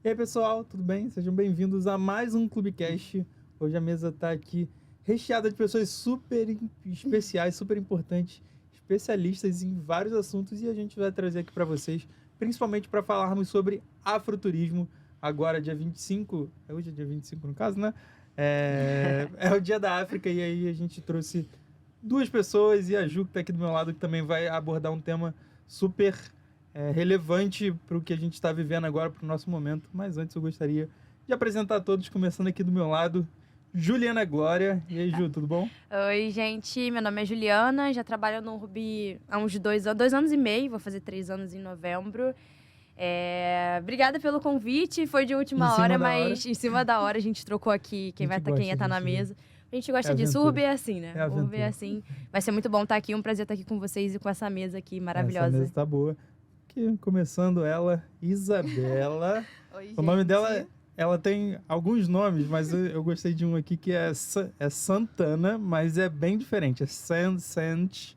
E aí, pessoal, tudo bem? Sejam bem-vindos a mais um Clubecast. Hoje a mesa está aqui recheada de pessoas super especiais, super importantes, especialistas em vários assuntos e a gente vai trazer aqui para vocês, principalmente para falarmos sobre afroturismo. Agora, dia 25, hoje é dia 25 no caso, né? É o dia da África e aí a gente trouxe duas pessoas e a Ju, que está aqui do meu lado, que também vai abordar um tema super relevante para o que a gente está vivendo agora, para o nosso momento. Mas antes eu gostaria de apresentar a todos, começando aqui do meu lado, Juliana Glória. E aí, Ju, tudo bom? Oi, gente. Meu nome é Juliana, já trabalho no Ruby há uns 2 anos e meio, vou fazer 3 anos em novembro. Obrigada pelo convite, foi de última hora, mas em cima da hora a gente trocou aqui quem ia estar na mesa. A gente gosta disso, o Ruby é assim, né? O Ruby é assim. Vai ser muito bom estar aqui, um prazer estar aqui com vocês e com essa mesa aqui maravilhosa. Essa mesa tá boa. Aqui, começando ela, Isabela. Oi, o nome dela, ela tem alguns nomes, mas eu gostei de um aqui que é Santana, mas é bem diferente. É Sant,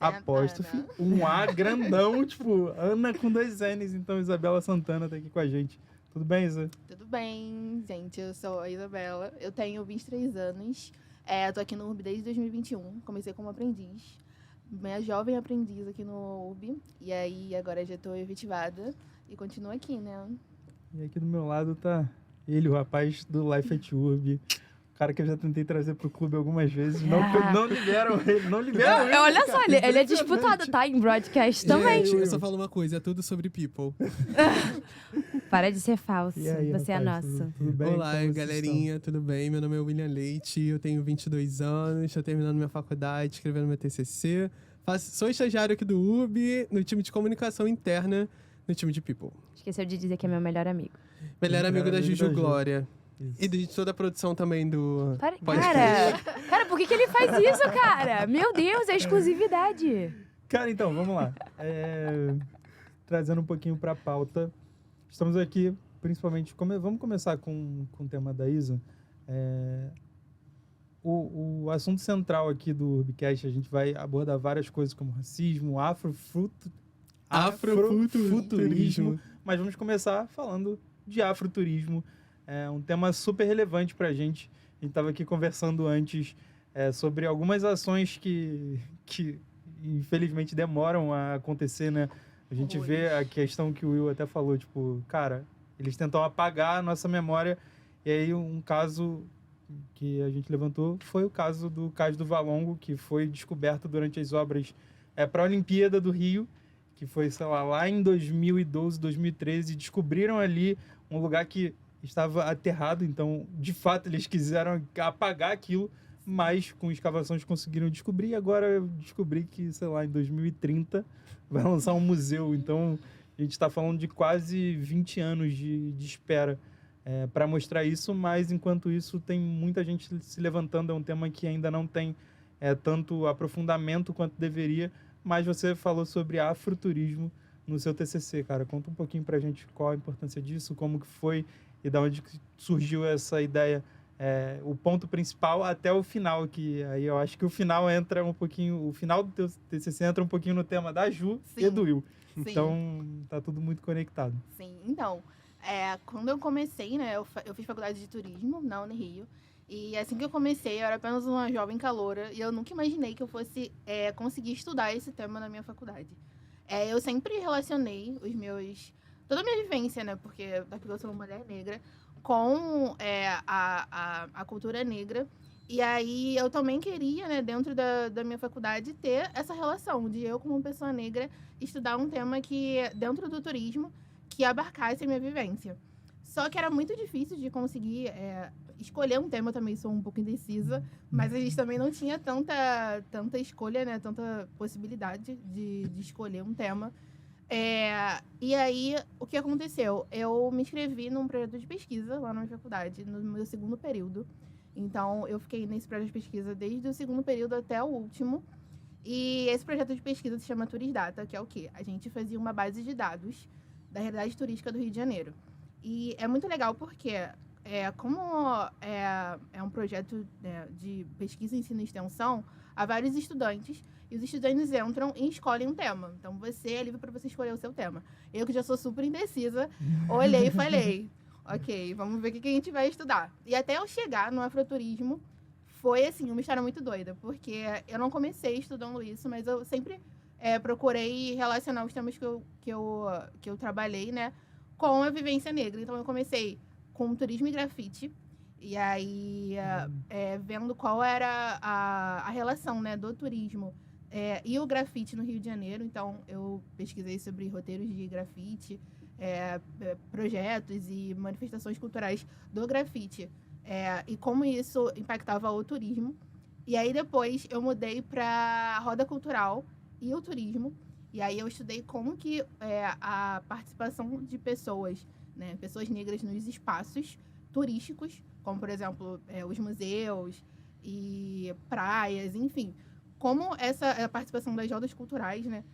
apóstrofe, um A grandão, tipo, Ana com 2 N's. Então, Isabela Santana tá aqui com a gente. Tudo bem, Isa? Tudo bem, gente. Eu sou a Isabela. Eu tenho 23 anos. Eu tô aqui no URB desde 2021. Comecei como aprendiz. Minha jovem aprendiz aqui no URB. E aí, agora já tô efetivada. E continuo aqui, né? E aqui do meu lado tá ele, o rapaz do Life at URB. Cara que eu já tentei trazer pro clube algumas vezes. Não liberam ele, não liberam ele. Olha só, ele é disputado, tá? Em broadcast também. Gente, eu só falo uma coisa, é tudo sobre people. Para de ser falso, E aí, você rapaz, é nosso. tudo bem? Olá, Como vocês galerinha, tudo bem? Meu nome é William Leite, eu tenho 22 anos, tô terminando minha faculdade, escrevendo meu TCC. Sou estagiário aqui do URB, no time de comunicação interna, no time de people. Esqueceu de dizer que é meu melhor amigo. Melhor amigo da Juju Glória. Isso. E de toda a produção também do Cara, por que ele faz isso, cara? Meu Deus, é exclusividade. Cara, então, vamos lá. Trazendo um pouquinho pra pauta. Estamos aqui, principalmente... Vamos começar com o tema da Isa. O assunto central aqui do Urbcast, a gente vai abordar várias coisas como racismo, afrofuturismo, mas vamos começar falando de afroturismo. É um tema super relevante pra gente. A gente estava aqui conversando antes sobre algumas ações que infelizmente demoram a acontecer, né? A gente vê a questão que o Will até falou, tipo, cara, eles tentam apagar a nossa memória. E aí um caso que a gente levantou foi o caso do Cais do Valongo, que foi descoberto durante as obras para a Olimpíada do Rio, que foi, sei lá em 2012, 2013, descobriram ali um lugar que estava aterrado, então, de fato, eles quiseram apagar aquilo, mas com escavações conseguiram descobrir, e agora eu descobri que, sei lá, em 2030 vai lançar um museu, então a gente está falando de quase 20 anos de espera para mostrar isso, mas enquanto isso tem muita gente se levantando, é um tema que ainda não tem tanto aprofundamento quanto deveria, mas você falou sobre afroturismo no seu TCC, cara. Conta um pouquinho pra gente qual a importância disso, como que foi e da onde surgiu essa ideia, o ponto principal até o final, que aí eu acho que o final entra um pouquinho, o final do teu TCC entra um pouquinho no tema da Ju e do Will. Sim. Então, tá tudo muito conectado. Sim, então, quando eu comecei, né, eu fiz faculdade de turismo na Unirio, e assim que eu comecei, eu era apenas uma jovem caloura, e eu nunca imaginei que eu fosse conseguir estudar esse tema na minha faculdade. Eu sempre relacionei toda a minha vivência, né, porque eu sou uma mulher negra, com a cultura negra. E aí eu também queria, né, dentro da minha faculdade, ter essa relação de eu, como pessoa negra, estudar um tema que, dentro do turismo, que abarcasse a minha vivência. Só que era muito difícil de conseguir escolher um tema. Eu também sou um pouco indecisa, mas a gente também não tinha tanta escolha, né, tanta possibilidade de escolher um tema. E aí, o que aconteceu? Eu me inscrevi num projeto de pesquisa lá na minha faculdade, no meu segundo período. Então, eu fiquei nesse projeto de pesquisa desde o segundo período até o último. E esse projeto de pesquisa se chama Turisdata, que é o quê? A gente fazia uma base de dados da realidade turística do Rio de Janeiro. E é muito legal porque, como é um projeto de pesquisa, ensino e extensão, a vários estudantes. E os estudantes entram e escolhem um tema. Então, você é livre para você escolher o seu tema. Eu, que já sou super indecisa, olhei e falei, ok, vamos ver o que a gente vai estudar. E até eu chegar no afroturismo, foi, assim, uma história muito doida. Porque eu não comecei estudando isso, mas eu sempre procurei relacionar os temas que eu trabalhei, né, com a vivência negra. Então, eu comecei com turismo e grafite. E aí, vendo qual era a relação, né, do turismo e o grafite no Rio de Janeiro. Então, eu pesquisei sobre roteiros de grafite, projetos e manifestações culturais do grafite. E como isso impactava o turismo. E aí, depois, eu mudei para roda cultural e o turismo. E aí, eu estudei como que a participação de pessoas, né, pessoas negras nos espaços turísticos, como, por exemplo, os museus e praias, enfim. Como a participação das rodas culturais, né,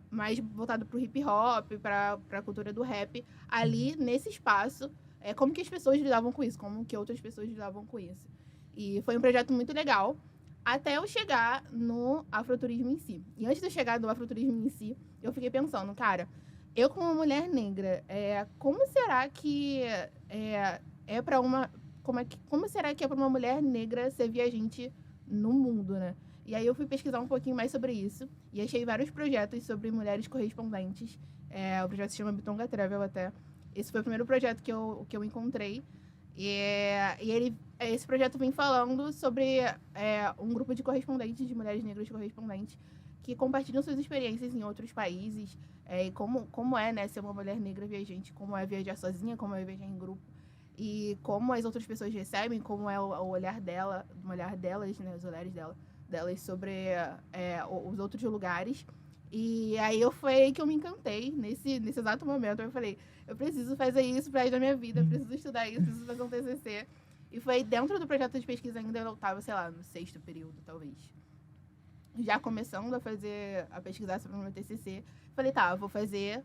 mais voltado para o hip-hop, para a cultura do rap, ali, nesse espaço, como que as pessoas lidavam com isso, como que outras pessoas lidavam com isso. E foi um projeto muito legal, até eu chegar no afroturismo em si. E antes de eu chegar no afroturismo em si, eu fiquei pensando, cara, eu como mulher negra, como será que para uma... Como será que é para uma mulher negra ser viajante no mundo, né? E aí eu fui pesquisar um pouquinho mais sobre isso e achei vários projetos sobre mulheres correspondentes. O projeto se chama Bitonga Travel até. Esse foi o primeiro projeto que eu encontrei. Esse projeto vem falando sobre um grupo de correspondentes, de mulheres negras correspondentes, que compartilham suas experiências em outros países, e como é, né, ser uma mulher negra viajante, como é viajar sozinha, como é viajar em grupo, e como as outras pessoas recebem, como é o olhar delas, né, os olhares delas sobre os outros lugares. E aí foi aí que eu me encantei, nesse exato momento. Eu falei, eu preciso fazer isso para ir da minha vida, eu preciso estudar isso, preciso fazer um TCC. E foi dentro do projeto de pesquisa ainda, eu estava, sei lá, no 6º período, talvez. Já começando a pesquisar sobre o meu TCC, falei, tá, eu vou fazer,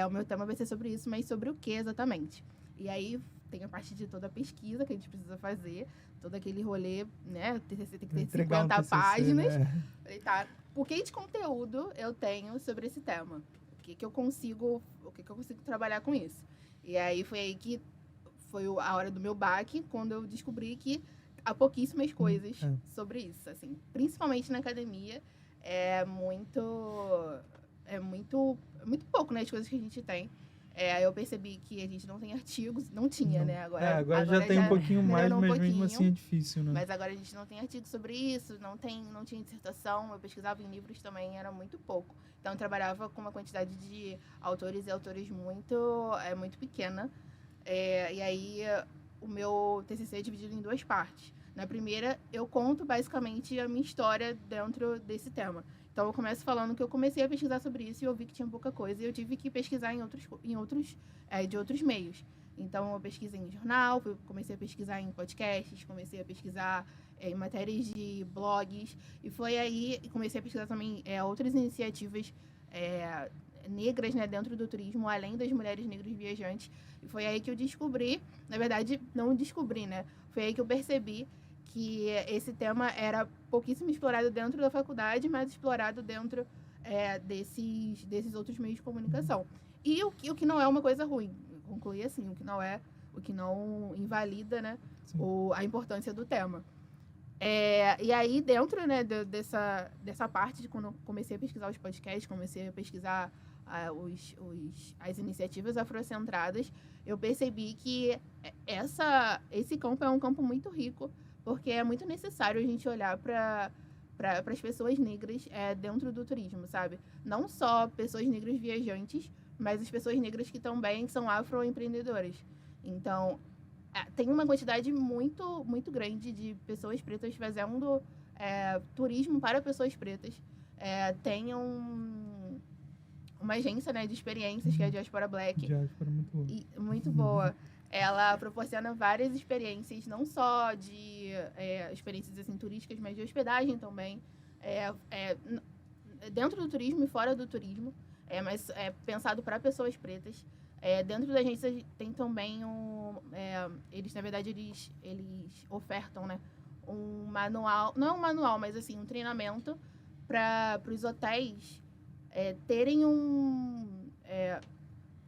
o meu tema vai ser sobre isso, mas sobre o que exatamente? E aí tem a parte de toda a pesquisa que a gente precisa fazer, todo aquele rolê, né, o TCC tem que ter 50 páginas. Né? Falei, tá, o que de conteúdo eu tenho sobre esse tema? O que eu consigo trabalhar com isso? E aí foi aí que foi a hora do meu baque, quando eu descobri que há pouquíssimas coisas sobre isso, assim, principalmente na academia, é muito pouco, né, as coisas que a gente tem. Aí eu percebi que a gente não tem artigos, não tinha, né, agora já tem um pouquinho mais, mas mesmo assim é difícil, né? Mas agora a gente não tem artigo sobre isso, não tinha dissertação, eu pesquisava em livros também, era muito pouco. Então eu trabalhava com uma quantidade de autores e autores muito pequena. E aí o meu TCC é dividido em 2 partes. Na primeira, eu conto basicamente a minha história dentro desse tema. Então, eu começo falando que eu comecei a pesquisar sobre isso e eu vi que tinha pouca coisa e eu tive que pesquisar de outros meios. Então, eu pesquisei em jornal, comecei a pesquisar em podcasts, comecei a pesquisar em matérias de blogs e foi aí que comecei a pesquisar também outras iniciativas negras, né, dentro do turismo, além das mulheres negras viajantes. E foi aí que eu descobri, na verdade, não descobri, né? Foi aí que eu percebi que esse tema era pouquíssimo explorado dentro da faculdade, mas explorado dentro desses outros meios de comunicação. E o que não é uma coisa ruim. Eu concluí assim, o que não invalida, né, a importância do tema. E aí, dentro, né, dessa parte de quando eu comecei a pesquisar os podcasts, comecei a pesquisar as iniciativas afrocentradas, eu percebi que esse campo é um campo muito rico, porque é muito necessário a gente olhar para as pessoas negras dentro do turismo, sabe? Não só pessoas negras viajantes, mas as pessoas negras que também são afroempreendedoras. Então, tem uma quantidade muito, muito grande de pessoas pretas fazendo turismo para pessoas pretas. Tem uma agência, né, de experiências, que é a Diaspora Black. Diaspora muito boa. Muito boa. Ela proporciona várias experiências, não só de experiências assim, turísticas, mas de hospedagem também. Dentro do turismo e fora do turismo, mas pensado para pessoas pretas. Dentro da agência tem também eles, na verdade, eles ofertam, né, um manual, não é um manual, mas assim, um treinamento para os hotéis terem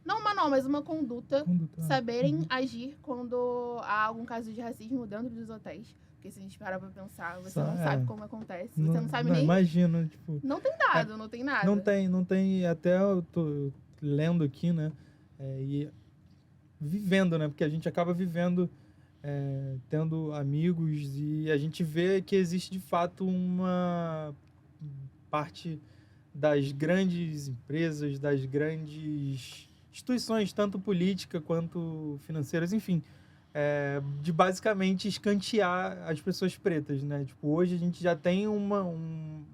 não um manual, mas uma conduta. Saberem agir quando há algum caso de racismo dentro dos hotéis. Porque se a gente parar pra pensar, você não sabe como acontece. Você não sabe nem... Imagina, tipo... Não tem dado, não tem nada. Não tem... Até eu tô lendo aqui, né? E vivendo, né? Porque a gente acaba vivendo, tendo amigos e a gente vê que existe, de fato, uma parte das grandes empresas, das grandes instituições, tanto política quanto financeiras, enfim, de basicamente escantear as pessoas pretas, né? Tipo, hoje a gente já tem um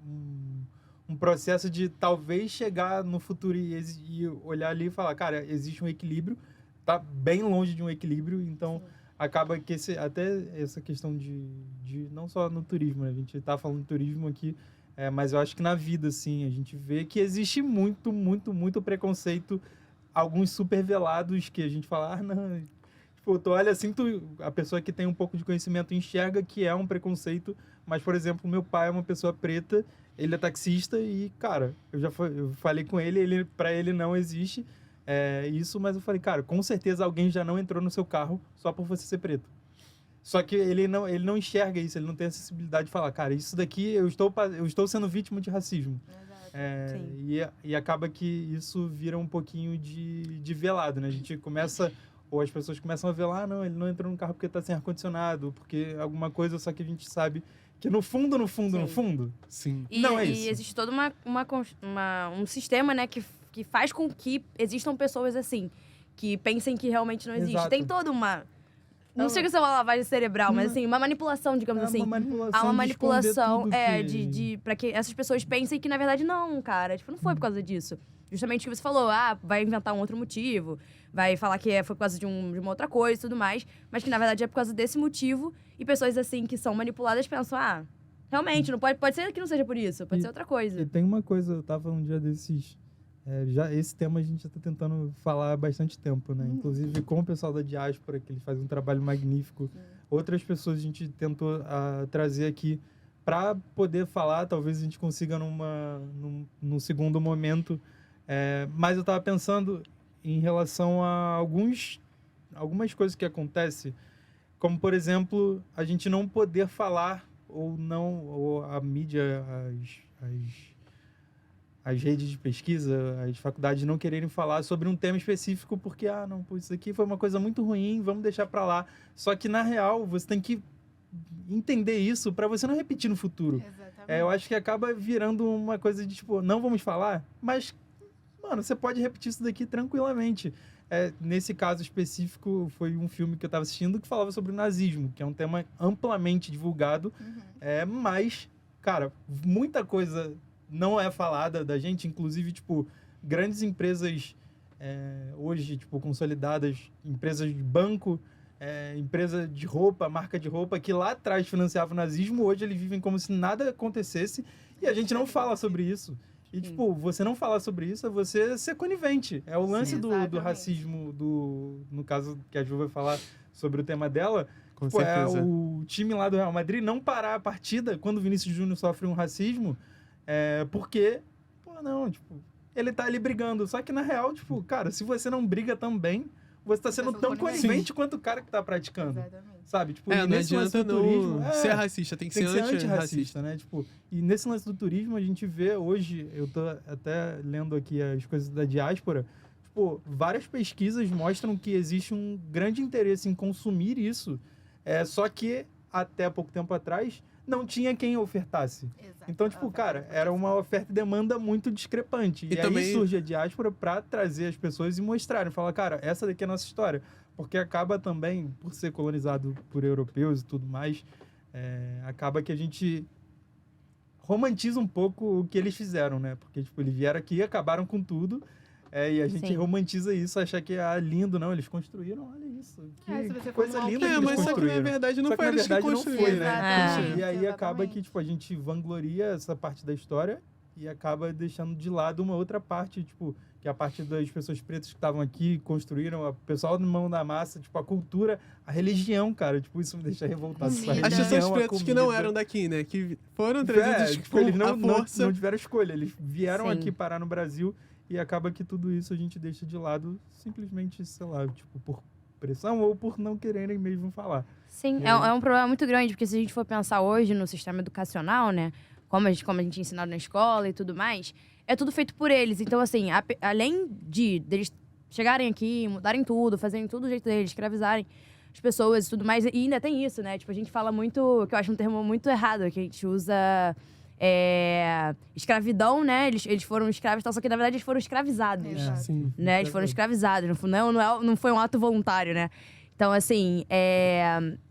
processo de talvez chegar no futuro e olhar ali e falar, cara, existe um equilíbrio, tá bem longe de um equilíbrio, então sim, acaba que até essa questão de não só no turismo, né? A gente tá falando de turismo aqui, mas eu acho que na vida, assim, a gente vê que existe muito, muito, muito preconceito, alguns super velados que a gente fala, não... Tipo, tu olha assim, a pessoa que tem um pouco de conhecimento enxerga que é um preconceito, mas, por exemplo, meu pai é uma pessoa preta, ele é taxista e, cara, eu falei com ele, pra ele não existe isso, mas eu falei, cara, com certeza alguém já não entrou no seu carro só por você ser preto. Só que ele não enxerga isso, ele não tem a sensibilidade de falar, cara, isso daqui, eu estou sendo vítima de racismo. E acaba que isso vira um pouquinho de velado, né? A gente começa... Ou as pessoas começam a velar, não, ele não entrou no carro porque está sem ar-condicionado, porque alguma coisa, só que a gente sabe que no fundo, sim. Não é isso. E existe todo um sistema, né, que faz com que existam pessoas assim, que pensem que realmente não existe. Exato. Tem toda uma... Não chega a ser uma lavagem cerebral, mas assim, uma manipulação, digamos assim. Há uma manipulação para que essas pessoas pensem que, na verdade, não, cara. Tipo, não foi por causa disso. Justamente o que você falou, vai inventar um outro motivo, vai falar que foi por causa de uma outra coisa e tudo mais, mas que, na verdade, é por causa desse motivo. E pessoas, assim, que são manipuladas pensam, realmente, não pode ser que não seja por isso, pode ser outra coisa. E tem uma coisa, eu tava um dia desses... esse tema a gente já tá tentando falar há bastante tempo, né? Inclusive com o pessoal da diáspora, que eles fazem um trabalho magnífico. Outras pessoas a gente tentou trazer aqui para poder falar, talvez a gente consiga num segundo momento. Mas eu tava pensando em relação a algumas coisas que acontecem, como, por exemplo, a gente não poder falar ou a mídia, as redes de pesquisa, as faculdades não quererem falar sobre um tema específico porque, isso aqui foi uma coisa muito ruim, vamos deixar para lá. Só que, na real, você tem que entender isso para você não repetir no futuro. Exatamente. Eu acho que acaba virando uma coisa de, tipo, não vamos falar, mas, mano, você pode repetir isso daqui tranquilamente. Nesse caso específico, foi um filme que eu estava assistindo que falava sobre o nazismo, que é um tema amplamente divulgado, mas, cara, muita coisa não é falada da gente, inclusive, tipo, grandes empresas hoje, tipo, consolidadas, empresas de banco, empresa de roupa, marca de roupa, que lá atrás financiava o nazismo, hoje eles vivem como se nada acontecesse e a gente não fala sobre isso. E, tipo, você não falar sobre isso é você ser conivente. É o lance do racismo, no caso que a Ju vai falar sobre o tema dela. Com certeza. O time lá do Real Madrid não parar a partida quando o Vinícius Júnior sofre um racismo, porque, ele tá ali brigando. Só que, na real, tipo, cara, se você não briga também, você tá sendo tão conivente quanto o cara que tá praticando. Exatamente. Sabe? Tipo, não nesse lance do turismo, ser racista, tem que ser antirracista, né? Tipo, e nesse lance do turismo, a gente vê hoje, eu tô até lendo aqui as coisas da diáspora, tipo, várias pesquisas mostram que existe um grande interesse em consumir isso, só que até pouco tempo atrás não tinha quem ofertasse. Exato. Então, tipo, cara, era uma oferta e demanda muito discrepante. E também... aí surge a diáspora pra trazer as pessoas e mostrarem, falar, cara, essa daqui é a nossa história. Porque acaba também, por ser colonizado por europeus e tudo mais, acaba que a gente romantiza um pouco o que eles fizeram, né? Porque, tipo, eles vieram aqui e acabaram com tudo. E a gente romantiza isso, achar que é lindo, não. Eles construíram, olha isso. Que coisa linda que eles mas só que na verdade não foi eles que construíram, né? E aí Exatamente. acaba que, tipo, a gente vangloria essa parte da história e acaba deixando de lado uma outra parte, tipo, que é a parte das pessoas pretas que estavam aqui, construíram, o pessoal do mão da massa, tipo, a cultura, a religião, cara, tipo, isso me deixa revoltado. Comida. As pessoas Religião, a pretas que não comida. eram daqui, né? Que foram trazidas Tipo, com eles a força. não tiveram escolha, eles vieram Sim. aqui parar no Brasil e acaba que tudo isso a gente deixa de lado simplesmente, sei lá, tipo, por pressão ou por não quererem mesmo falar. Sim, E é, aí? é um problema muito grande, porque se a gente for pensar hoje no sistema educacional, né? Como a gente é ensinado na escola e tudo mais, é tudo feito por eles. Então, assim, além deles chegarem aqui, mudarem tudo, fazerem tudo do jeito deles, escravizarem as pessoas e tudo mais, e ainda tem isso, né? Tipo, a gente fala muito, que eu acho um termo muito errado, que a gente usa escravidão, né? Eles foram escravos, só que na verdade eles foram escravizados. Exato. Sim. Né? Eles foram escravizados, não foi um ato voluntário, né? Então, assim,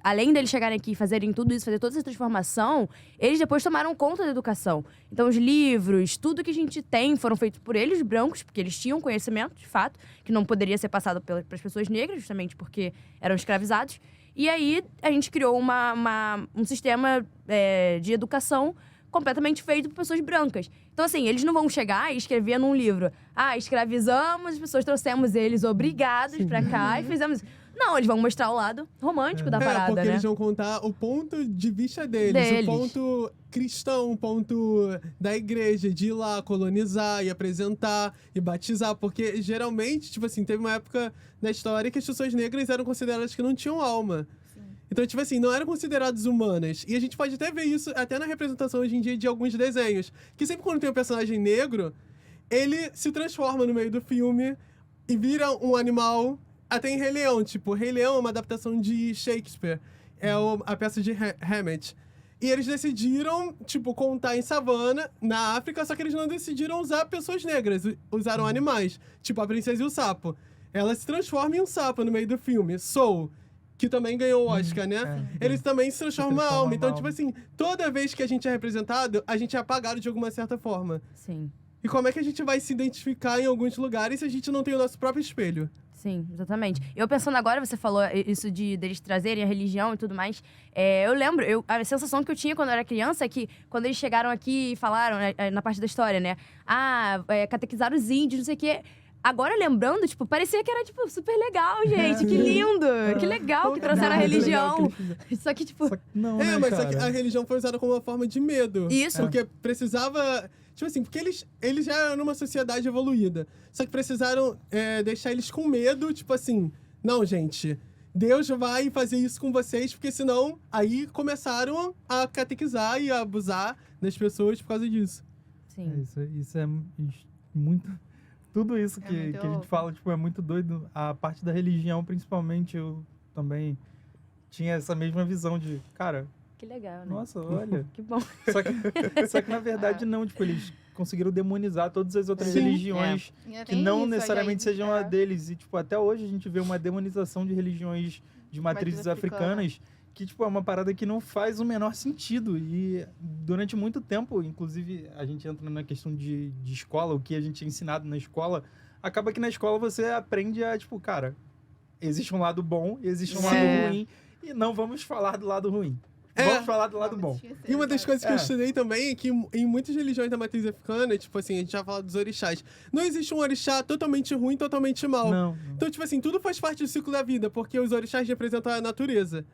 além deles chegarem aqui e fazerem tudo isso, fazer toda essa transformação, eles depois tomaram conta da educação. Então, os livros, tudo que a gente tem foram feitos por eles, brancos, porque eles tinham conhecimento, de fato, que não poderia ser passado para as pessoas negras, justamente porque eram escravizados. E aí, a gente criou um sistema de educação completamente feito por pessoas brancas. Então, assim, eles não vão chegar e escrever num livro: escravizamos as pessoas, trouxemos eles obrigados pra cá e fizemos... Não, eles vão mostrar o lado romântico da parada, porque né? eles vão contar o ponto de vista deles, o ponto cristão, o ponto da igreja, de ir lá colonizar e apresentar e batizar, porque geralmente, tipo assim, teve uma época na história que as pessoas negras eram consideradas que não tinham alma. Então, tipo assim, não eram consideradas humanas. E a gente pode até ver isso até na representação hoje em dia de alguns desenhos. Que sempre quando tem um personagem negro, ele se transforma no meio do filme e vira um animal. Até em Rei Leão. Tipo, Rei Leão é uma adaptação de Shakespeare. É a peça de Hamlet. E eles decidiram, tipo, contar em savana, na África, só que eles não decidiram usar pessoas negras. Usaram animais. Tipo, a Princesa e o Sapo. Ela se transforma em um sapo no meio do filme. Soul, que também ganhou o Oscar, né? Eles também se transformam na alma. Então, tipo assim, toda vez que a gente é representado, a gente é apagado de alguma certa forma. Sim. E como é que a gente vai se identificar em alguns lugares se a gente não tem o nosso próprio espelho? Sim, exatamente. Eu pensando agora, você falou isso deles trazerem a religião e tudo mais. Eu lembro, a sensação que eu tinha quando eu era criança é que quando eles chegaram aqui e falaram, na parte da história, né? Catequizaram os índios, não sei o quê. Agora, lembrando, tipo, parecia que era, tipo, super legal, gente. Que lindo! Que legal que trouxeram a religião. Só que, tipo... Não, mas só que a religião foi usada como uma forma de medo. Isso. Porque precisava... Tipo assim, porque eles já eram uma sociedade evoluída. Só que precisaram deixar eles com medo, tipo assim... Não, gente, Deus vai fazer isso com vocês, porque senão... Aí começaram a catequizar e a abusar das pessoas por causa disso. Sim. Isso é muito... Tudo isso que muito a gente louco. fala, tipo, é muito doido. A parte da religião, principalmente, eu também tinha essa mesma visão de, cara, Que legal, né? nossa, olha. Que bom. Só que na verdade não, tipo, eles conseguiram demonizar todas as outras Sim. religiões Ainda que tem não isso, necessariamente gente. sejam a deles. E, tipo, até hoje a gente vê uma demonização de religiões de matrizes africanas que, tipo, é uma parada que não faz o menor sentido. E durante muito tempo, inclusive, a gente entra na questão de escola, o que a gente é ensinado na escola, acaba que na escola você aprende a, tipo, cara, existe um lado bom, existe um lado ruim, e não vamos falar do lado ruim. Vamos falar do lado bom. E uma das coisas que eu É. estudei também é que em muitas religiões da matriz africana, tipo assim, a gente já fala dos orixás, não existe um orixá totalmente ruim, totalmente mal. Não. Então, tipo assim, tudo faz parte do ciclo da vida, porque os orixás representam a natureza.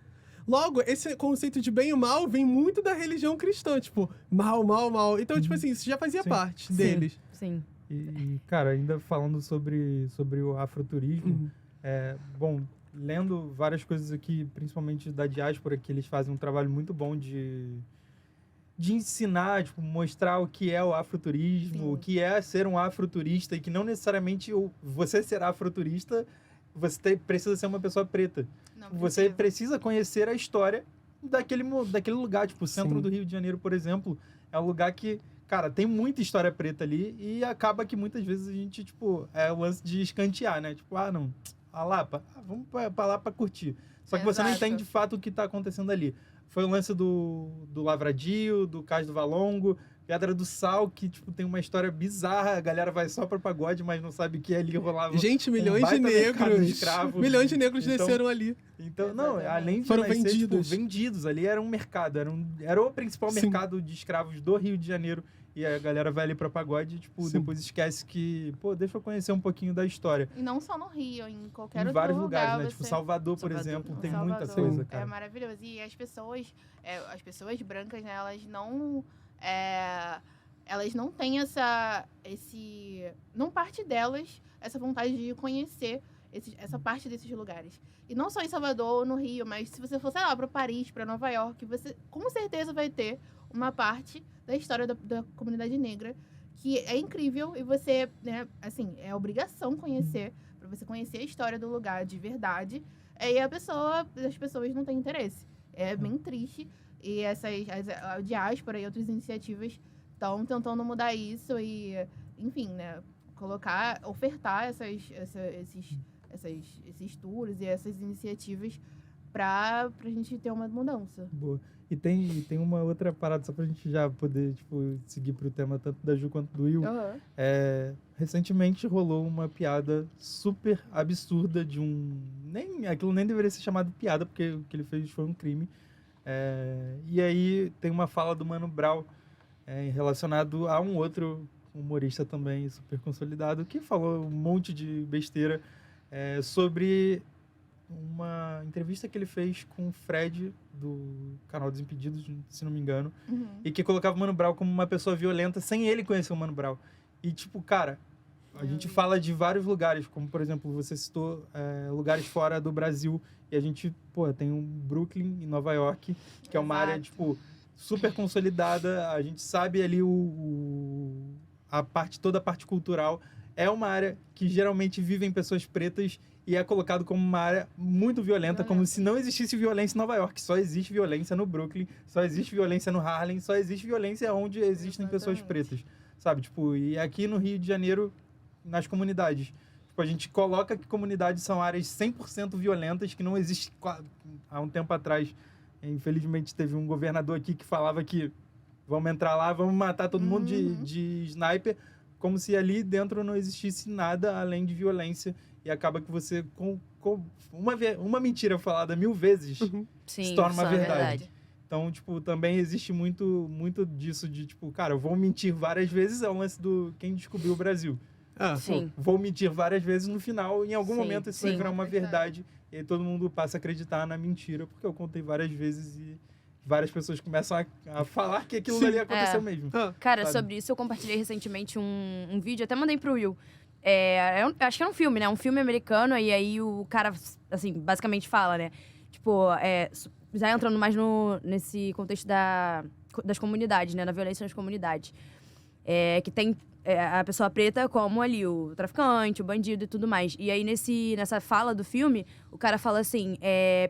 Logo, esse conceito de bem e mal vem muito da religião cristã, tipo, mal, mal, mal. Então, tipo assim, isso já fazia Sim. parte deles. Sim. E, cara, ainda falando sobre o afroturismo, bom, lendo várias coisas aqui, principalmente da diáspora, que eles fazem um trabalho muito bom de ensinar, tipo, mostrar o que é o afroturismo, Sim. o que é ser um afroturista, e que não necessariamente você ser afroturista, você precisa ser uma pessoa preta. Não Você precisa conhecer a história daquele lugar. Tipo, o centro Sim. do Rio de Janeiro, por exemplo, é um lugar que, cara, tem muita história preta ali e acaba que muitas vezes a gente, tipo, é o lance de escantear, né? Tipo, não, a Lapa, vamos pra lá pra curtir. Só que você não Exato. entende de fato o que tá acontecendo ali. Foi o lance do Lavradio, do Cais do Valongo, Pedra do Sal, que, tipo, tem uma história bizarra. A galera vai só pra pagode, mas não sabe que ali rolava. Gente, milhões de baita mercado negros. escravo. Milhões de negros Então- desceram ali. Então, não, Exatamente. além de Foram nascer, vendidos. tipo, vendidos. Ali era um mercado, era o principal Sim. mercado de escravos do Rio de Janeiro. e a galera vai ali pra pagode e, tipo, depois esquece que, pô, deixa eu conhecer um pouquinho da história. E não só no Rio, em qualquer Em outro vários lugar. lugares, né? Tipo, Salvador, por exemplo, tem muita coisa, cara. É maravilhoso. E as pessoas brancas, né, elas não têm não parte delas essa vontade de conhecer essa parte desses lugares. E não só em Salvador ou no Rio, mas se você for, sei lá, para Paris, para Nova York, você com certeza vai ter uma parte da história da comunidade negra que é incrível e você, né, assim, é obrigação conhecer, para você conhecer a história do lugar de verdade. E as pessoas não têm interesse. É bem triste. E a diáspora e outras iniciativas estão tentando mudar isso e, enfim, né, ofertar esses tours e essas iniciativas pra gente ter uma mudança. Boa. E tem uma outra parada, só pra gente já poder, tipo, seguir pro tema tanto da Ju quanto do Will. Recentemente rolou uma piada super absurda de aquilo nem deveria ser chamado de piada, porque o que ele fez foi um crime. E aí tem uma fala do Mano Brown relacionado a um outro humorista também super consolidado, que falou um monte de besteira sobre uma entrevista que ele fez com o Fred, do canal Desimpedidos, se não me engano, e que colocava o Mano Brown como uma pessoa violenta sem ele conhecer o Mano Brown. E, tipo, cara, a gente fala de vários lugares, como, por exemplo, você citou lugares fora do Brasil, e a gente, tem um Brooklyn e Nova York, que é uma área, tipo, super consolidada, a gente sabe ali toda a parte cultural. É uma área que geralmente vivem pessoas pretas e é colocado como uma área muito violenta, como se não existisse violência em Nova York. Só existe violência no Brooklyn, só existe violência no Harlem, só existe violência onde existem pessoas pretas, sabe? Tipo, e aqui no Rio de Janeiro, nas comunidades. Tipo, a gente coloca que comunidades são áreas 100% violentas, que não existe. Há um tempo atrás, infelizmente, teve um governador aqui que falava que vamos entrar lá, vamos matar todo mundo de sniper, como se ali dentro não existisse nada além de violência. E acaba que você, com uma mentira falada 1000 vezes, se torna uma verdade. Então, tipo, também existe muito disso de, tipo, cara, eu vou mentir várias vezes, é o lance do quem descobriu o Brasil. Vou mentir várias vezes, no final, em algum momento isso vai virar uma verdade. E aí todo mundo passa a acreditar na mentira, porque eu contei várias vezes e várias pessoas começam a falar que aquilo ali aconteceu mesmo. Cara, sabe? Sobre isso eu compartilhei recentemente um vídeo, até mandei pro Will. Acho que é um filme, né? Um filme americano, e aí o cara, assim, basicamente fala, né? Tipo, já entrando mais nesse contexto das comunidades, né? Da violência nas comunidades. Que tem a pessoa preta como ali o traficante, o bandido e tudo mais. E aí, nessa fala do filme, o cara fala assim, é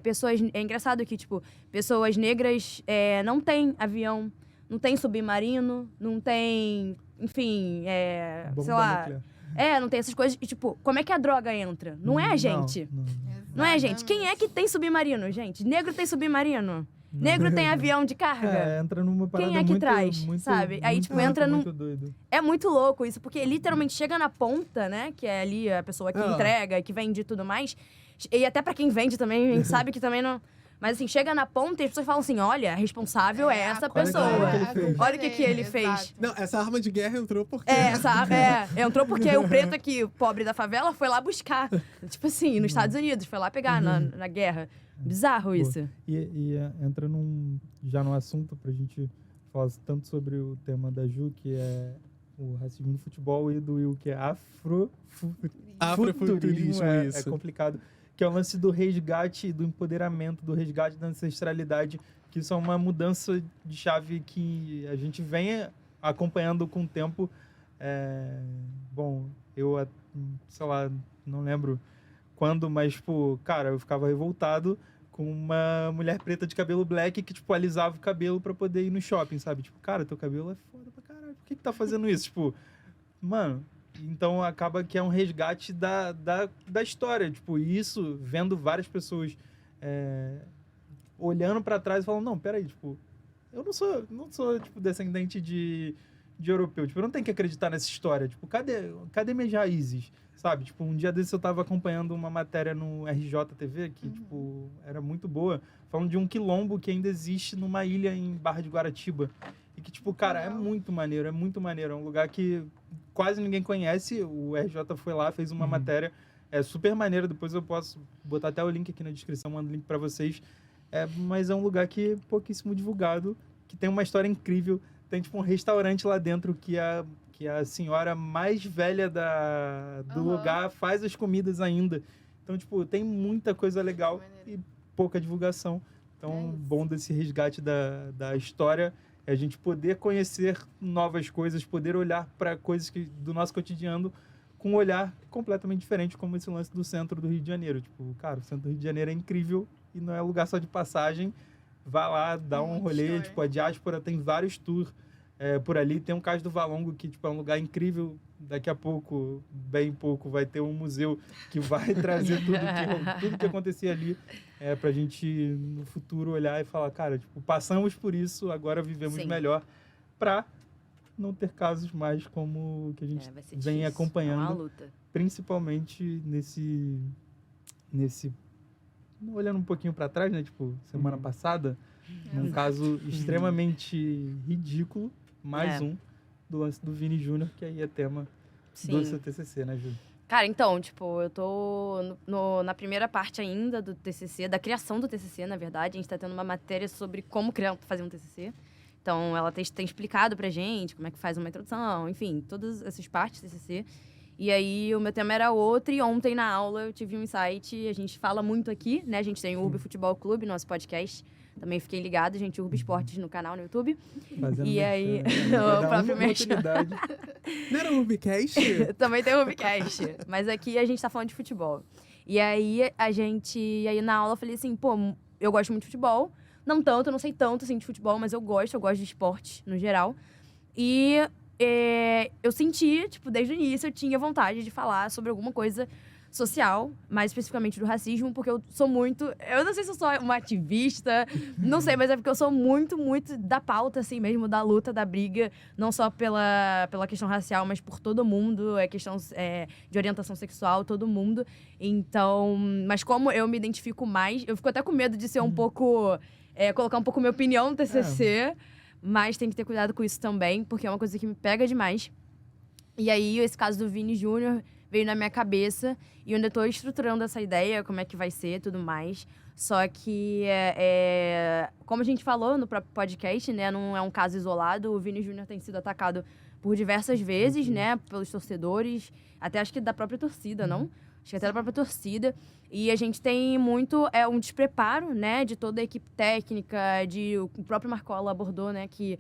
engraçado que, tipo, pessoas negras não têm avião, não tem submarino, não tem, enfim, sei lá... Nuclear. Não tem essas coisas. E, tipo, como é que a droga entra? Não é a gente. Não é a gente. Quem é que tem submarino, gente? Negro tem submarino. Negro tem avião de carga. Entra numa parada quem é que muito, traz, muito, sabe? Muito, aí, tipo, entra num... doido. É muito louco isso, porque literalmente chega na ponta, né? Que é ali a pessoa que entrega, que vende e tudo mais. E até pra quem vende também, a gente sabe que também não... Mas assim, chega na ponta e as pessoas falam assim, olha, a responsável é essa pessoa. Olha o que ele fez. Não, essa arma de guerra entrou porque... Entrou porque o preto aqui, o pobre da favela, foi lá buscar. Tipo assim, nos Estados Unidos, foi lá pegar na guerra. Bizarro isso. E entra já no assunto pra gente falar tanto sobre o tema da Ju, que é o racismo no futebol, e do Will, que é afrofuturismo. É complicado. Que é o lance do resgate, do empoderamento, do resgate da ancestralidade, que isso é uma mudança de chave que a gente vem acompanhando com o tempo. Eu, sei lá, não lembro quando, mas, tipo, cara, eu ficava revoltado com uma mulher preta de cabelo black que, tipo, alisava o cabelo pra poder ir no shopping, sabe? Tipo, cara, teu cabelo é foda pra caralho, por que tá fazendo isso? Tipo, mano... Então, acaba que é um resgate da história. Tipo, isso, vendo várias pessoas olhando pra trás e falando, não, peraí, tipo, eu não sou tipo, descendente de europeu. Tipo, eu não tenho que acreditar nessa história. Tipo, cadê minhas raízes? Sabe? Tipo, um dia desses eu tava acompanhando uma matéria no RJTV, que, tipo, era muito boa, falando de um quilombo que ainda existe numa ilha em Barra de Guaratiba. E que, tipo, cara, é muito maneiro, é muito maneiro. É um lugar que quase ninguém conhece. O RJ foi lá, fez uma matéria super maneira. Depois eu posso botar até o link aqui na descrição, mando o link pra vocês. Mas é um lugar que é pouquíssimo divulgado, que tem uma história incrível. Tem, tipo, um restaurante lá dentro que a senhora mais velha do lugar faz as comidas ainda. Então, tipo, tem muita coisa legal e pouca divulgação. Então, bom desse resgate da história é a gente poder conhecer novas coisas, poder olhar para coisas do nosso cotidiano com um olhar completamente diferente, como esse lance do centro do Rio de Janeiro. Tipo, cara, o centro do Rio de Janeiro é incrível e não é lugar só de passagem. Vá lá, dá um rolê. Tipo, a diáspora tem vários tours por ali. Tem um Cais do Valongo, que tipo, é um lugar incrível. Daqui a pouco, bem pouco, vai ter um museu que vai trazer tudo que acontecia ali pra gente, no futuro, olhar e falar, cara, tipo, passamos por isso, agora vivemos melhor, pra não ter casos mais como que a gente vem acompanhando. É uma luta. Principalmente nesse... Olhando um pouquinho para trás, né? Tipo, semana passada, num caso extremamente ridículo, mais um, do lance do Vini Júnior, que aí é tema do seu TCC, né, Ju? Cara, então, tipo, eu tô na primeira parte ainda do TCC, da criação do TCC, na verdade. A gente tá tendo uma matéria sobre como fazer um TCC. Então, ela tem explicado pra gente como é que faz uma introdução, enfim, todas essas partes do TCC. E aí, o meu tema era outro, e ontem na aula eu tive um insight, a gente fala muito aqui, né? A gente tem o Urb Futebol Clube, nosso podcast. Também fiquei ligado, gente, Urb Esportes no canal, no YouTube. Fazendo e aí, o próprio merchan. Não era o Urbcast? Também tem o Urbcast, mas aqui a gente tá falando de futebol. E aí, aí na aula eu falei assim, pô, eu gosto muito de futebol. Não tanto, eu não sei tanto, assim, de futebol, mas eu gosto de esporte, no geral. E eu senti, tipo, desde o início, eu tinha vontade de falar sobre alguma coisa social, mais especificamente do racismo, porque eu sou muito... Eu não sei se eu sou uma ativista, não sei, mas é porque eu sou muito, muito da pauta, assim mesmo, da luta, da briga, não só pela questão racial, mas por todo mundo, questão de orientação sexual, todo mundo. Então, mas como eu me identifico mais, eu fico até com medo de ser um pouco... colocar um pouco minha opinião no TCC, mas tem que ter cuidado com isso também, porque é uma coisa que me pega demais. E aí, esse caso do Vini Júnior veio na minha cabeça e eu ainda estou estruturando essa ideia, como é que vai ser, tudo mais. Só que, como a gente falou no próprio podcast, né, não é um caso isolado. O Vini Júnior tem sido atacado por diversas vezes, né, pelos torcedores, até acho que da própria torcida, não? Acho que até da própria torcida. E a gente tem muito um despreparo, né, de toda a equipe técnica, o próprio Marcola abordou, né, que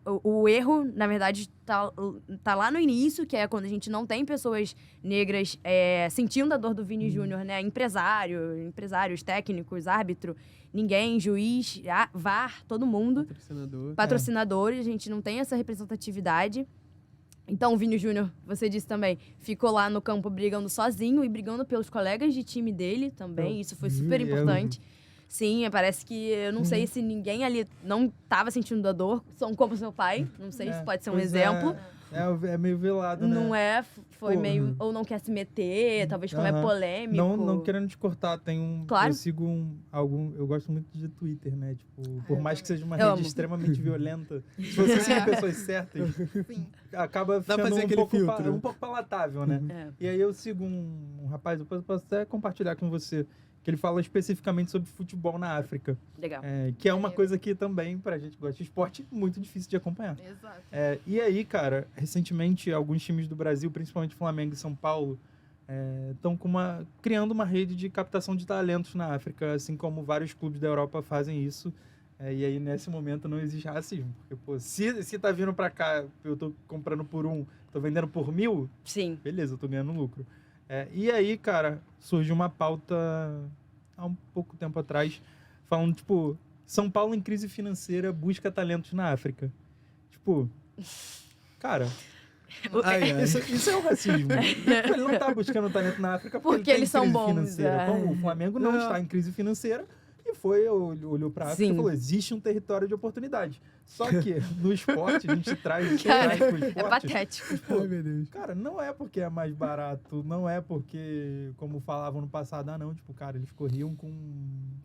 o erro, na verdade, tá lá no início, que é quando a gente não tem pessoas negras sentindo a dor do Vini Júnior, né? Empresários, técnicos, árbitro, ninguém, juiz, VAR, todo mundo. Patrocinadores, a gente não tem essa representatividade. Então, o Vini Júnior, você disse também, ficou lá no campo brigando sozinho e brigando pelos colegas de time dele também. Isso foi super importante. Sim, parece que eu não sei se ninguém ali não estava sentindo a dor, como seu pai, não sei se pode ser um exemplo. É meio velado, né? Não foi meio, ou não quer se meter, talvez como é polêmico. Não querendo te cortar, Claro. Eu sigo eu gosto muito de Twitter, né? Tipo, por mais que seja uma rede extremamente violenta, se você seguir pessoas certas, acaba ficando um pouco palatável, né? E aí eu sigo um rapaz, depois eu posso até compartilhar com você, que ele fala especificamente sobre futebol na África. Legal. Que é uma coisa que também, pra gente que gosta de esporte, muito difícil de acompanhar. Exato. E aí, cara, recentemente, alguns times do Brasil, principalmente Flamengo e São Paulo, estão criando uma rede de captação de talentos na África, assim como vários clubes da Europa fazem isso. E aí, nesse momento, não existe racismo. Porque, pô, se tá vindo pra cá, eu tô comprando por 1, tô vendendo por 1.000, sim, beleza, eu tô ganhando lucro. E aí, cara, surgiu uma pauta há um pouco tempo atrás, falando, tipo, São Paulo em crise financeira busca talentos na África. Tipo, cara, isso é o racismo. Ele não tá buscando talento na África porque ele eles tem são crise bons. financeira. Como o Flamengo não está em crise financeira e olhou pra África e falou, existe um território de oportunidade. Só que no esporte, a gente traz pro esporte. É patético. Tipo, ai, meu Deus. Cara, não é porque é mais barato, não é porque, como falavam no passado, não, tipo, cara, eles corriam com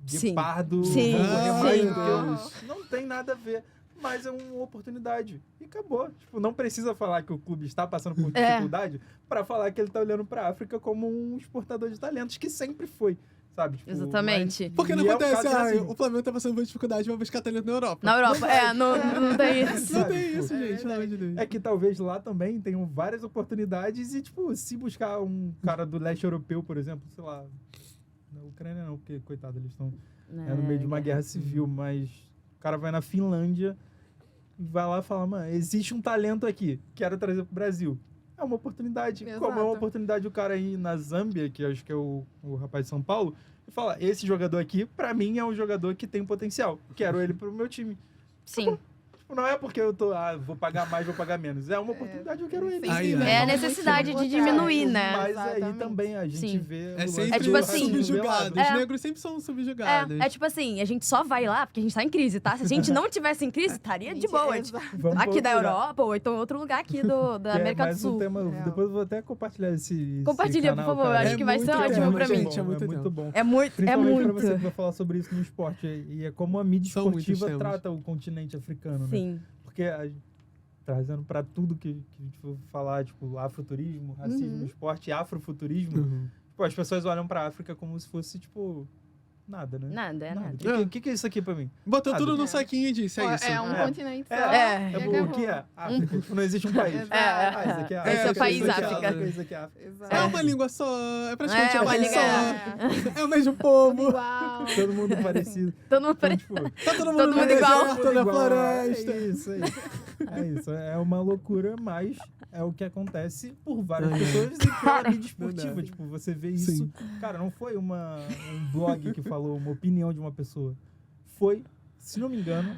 guepardo, Sim. mais do que não tem nada a ver. mas é uma oportunidade. E acabou. Tipo, não precisa falar que o clube está passando por dificuldade para falar que ele tá olhando pra África como um exportador de talentos, que sempre foi. Sabe? Tipo, Exatamente. Porque não e acontece, assim. o Flamengo tá passando por dificuldade, vai buscar talento na Europa. Na Europa, não tem isso. Não Sabe, tem tipo, isso, gente, pelo amor de Deus. É que talvez lá também tenham várias oportunidades e, tipo, se buscar um cara do leste europeu, por exemplo, sei lá, na Ucrânia não, porque, coitado, eles estão no meio de uma guerra civil, mas o cara vai na Finlândia e vai lá e fala, mano, existe um talento aqui, quero trazer pro Brasil. É uma oportunidade. Exato. Como é uma oportunidade o cara ir na Zâmbia, que acho que é o rapaz de São Paulo, e falar, esse jogador aqui, pra mim, é um jogador que tem potencial. Quero ele pro meu time. Sim. Não é porque eu tô, vou pagar mais, vou pagar menos. É uma oportunidade, eu quero ele. Aí, É a necessidade de diminuir, né? Mas aí Exatamente. também a gente Sim. vê... É o sempre lance tipo do assim, racismo subjugado. velado. Os negros sempre são subjugados. É tipo assim, a gente só vai lá porque a gente tá em crise, tá? Se a gente não tivesse em crise, estaria de boa. Exato. Vamos Aqui da pra outro lugar. Europa, ou então outro lugar aqui da Que é América do mais um Sul. tema, Real. depois eu vou até compartilhar esse Compartilha, canal, por favor, cara. acho que vai ser muito ótimo tempo, pra mim. gente, É muito muito tempo. bom. É muito. Principalmente pra você que vai falar sobre isso no esporte. E é como a mídia São muitos esportiva temas. trata o continente africano, né? Sim. Porque trazendo pra tudo que a gente for falar, tipo, afroturismo, racismo no esporte, afrofuturismo, Uhum. tipo, as pessoas olham pra África como se fosse, tipo, nada, né? Nada. O que é isso aqui pra mim? Botou Nada. tudo no saquinho e disse, é isso. É um É. continente só. É. e O acabou. que é África? Tipo, não existe um país. Exato. Isso aqui é África. Esse é o país isso aqui é África. Isso aqui é África. Exato. É uma língua só, é praticamente É, um uma país língua- só. É o mesmo povo. Igual. Todo mundo parecido. Todo mundo Então, parece. tipo, Tá todo mundo Todo no mundo igual. deserto, Tudo na igual, floresta. É isso. É isso. É uma loucura, mas é o que acontece por várias pessoas e pela mídia esportiva. Verdade. Tipo, você vê isso. Sim. Cara, não foi um blog que falou uma opinião de uma pessoa. Foi, se não me engano,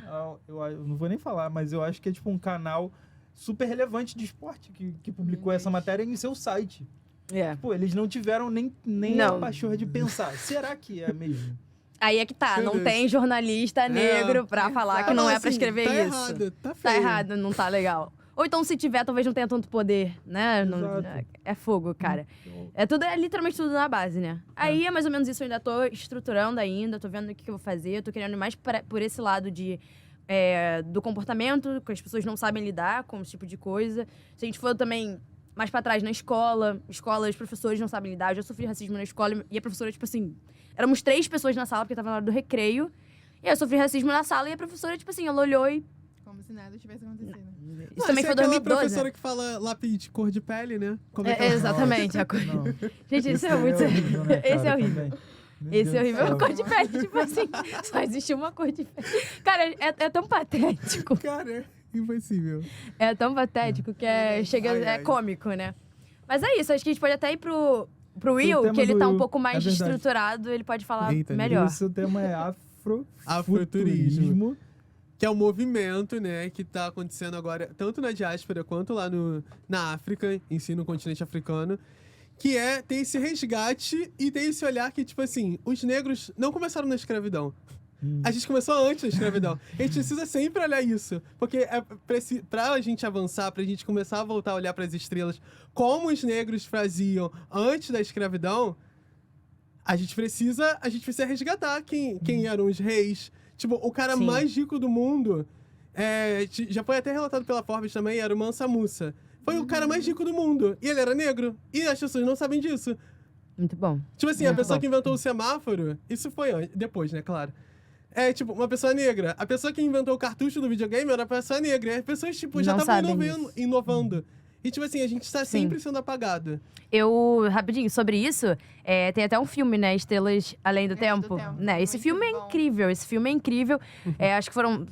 eu não vou nem falar, mas eu acho que é tipo um canal super relevante de esporte que publicou essa matéria em seu site. É. Pô, eles não tiveram nem Não. a pachorra de pensar. Será que é mesmo? Aí é que tá, Meu não Deus. tem jornalista negro pra falar que não é pra Assim, escrever tá isso. Errado, tá Tá feio. errado, não tá legal. Ou então, se tiver, talvez não tenha tanto poder, né? Exato. É fogo, cara. É literalmente tudo na base, né? Aí é mais ou menos isso, eu ainda tô estruturando ainda, tô vendo o que eu vou fazer, tô querendo ir mais por esse lado do comportamento, que as pessoas não sabem lidar com esse tipo de coisa. Se a gente for também mais pra trás na escola, os professores não sabem lidar. Eu já sofri racismo na escola e a professora, tipo assim, éramos 3 pessoas na sala, porque tava na hora do recreio. E aí eu sofri racismo na sala e a professora, tipo assim, ela olhou e... Como se nada tivesse acontecido. Isso também foi essa é aquela 2012. professora que fala lápis de cor de pele, né? Como é que ela- Exatamente. A cor... Não. Gente, isso é muito... horrível, né, Esse é cara, horrível. também. Meu Esse é Deus do horrível. céu. Cor de pele, tipo assim, só existe uma cor de pele. Cara, é tão patético. Cara, é impossível. É tão patético que chega, Ai, é ai. cômico, né? Mas é isso, acho que a gente pode até ir pro Will, tema que ele do tá um Will, pouco mais é verdade. estruturado, ele pode falar Eita, melhor. Isso, o tema é Afrofuturismo. afrofuturismo. Que é um movimento, né, que tá acontecendo agora, tanto na diáspora quanto lá na África, em si, no continente africano, que tem esse resgate e tem esse olhar que, tipo assim, os negros não começaram na escravidão. A gente começou antes da escravidão. A gente precisa sempre olhar isso. Porque pra gente avançar, pra gente começar a voltar a olhar pras estrelas, como os negros faziam antes da escravidão, a gente precisa resgatar quem eram os reis. Tipo, o cara Sim. mais rico do mundo, já foi até relatado pela Forbes também, era o Mansa Musa. Foi o cara mais rico do mundo. E ele era negro. E as pessoas não sabem disso. Muito bom. Tipo assim, a pessoa que inventou o semáforo, isso foi depois, né, claro. É, tipo, uma pessoa negra. A pessoa que inventou o cartucho do videogame era uma pessoa negra. E as pessoas, tipo, já Não estavam sabem inovando. E, tipo assim, a gente tá Sim. sempre sendo apagado. Rapidinho, sobre isso, tem até um filme, né? Estrelas Além do Além do Tempo. Tempo. Né? Esse Muito filme é bom. incrível, acho que foram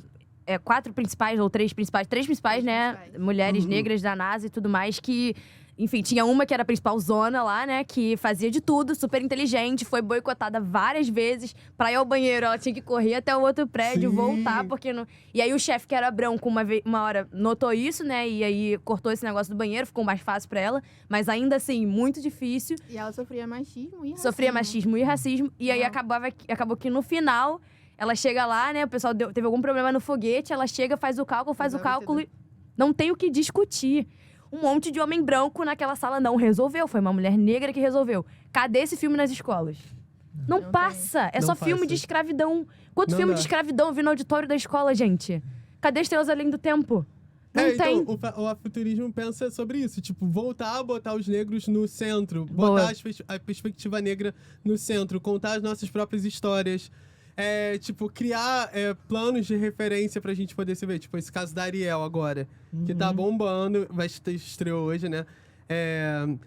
4 principais, ou 3 principais, 3 principais, né? principais. Mulheres negras da NASA e tudo mais, que... Enfim, tinha uma que era a principal zona lá, né? Que fazia de tudo, super inteligente, foi boicotada várias vezes. Pra ir ao banheiro, ela tinha que correr até o outro prédio, Sim. voltar, porque não... E aí o chefe, que era branco, uma hora notou isso, né? E aí cortou esse negócio do banheiro, ficou mais fácil pra ela. Mas ainda assim, muito difícil. E ela sofria machismo e racismo. Sofria machismo e racismo. E aí Não. acabou que no final, ela chega lá, né? O pessoal teve algum problema no foguete, ela chega, faz o cálculo Resolve e não tem o que discutir. Um monte de homem branco naquela sala não resolveu. Foi uma mulher negra que resolveu. Cadê esse filme nas escolas? Não Não passa. É Não só filme passa. de escravidão. Quanto Não filme dá. de escravidão eu vi no auditório da escola, gente? Cadê Estrelas Além do Tempo? Não tem. Então, o afrofuturismo pensa sobre isso. Tipo, voltar a botar os negros no centro. Botar a perspectiva negra no centro. Contar as nossas próprias histórias. Tipo, criar planos de referência pra gente poder se ver. Tipo, esse caso da Ariel agora. Que tá bombando. Estreou hoje, né?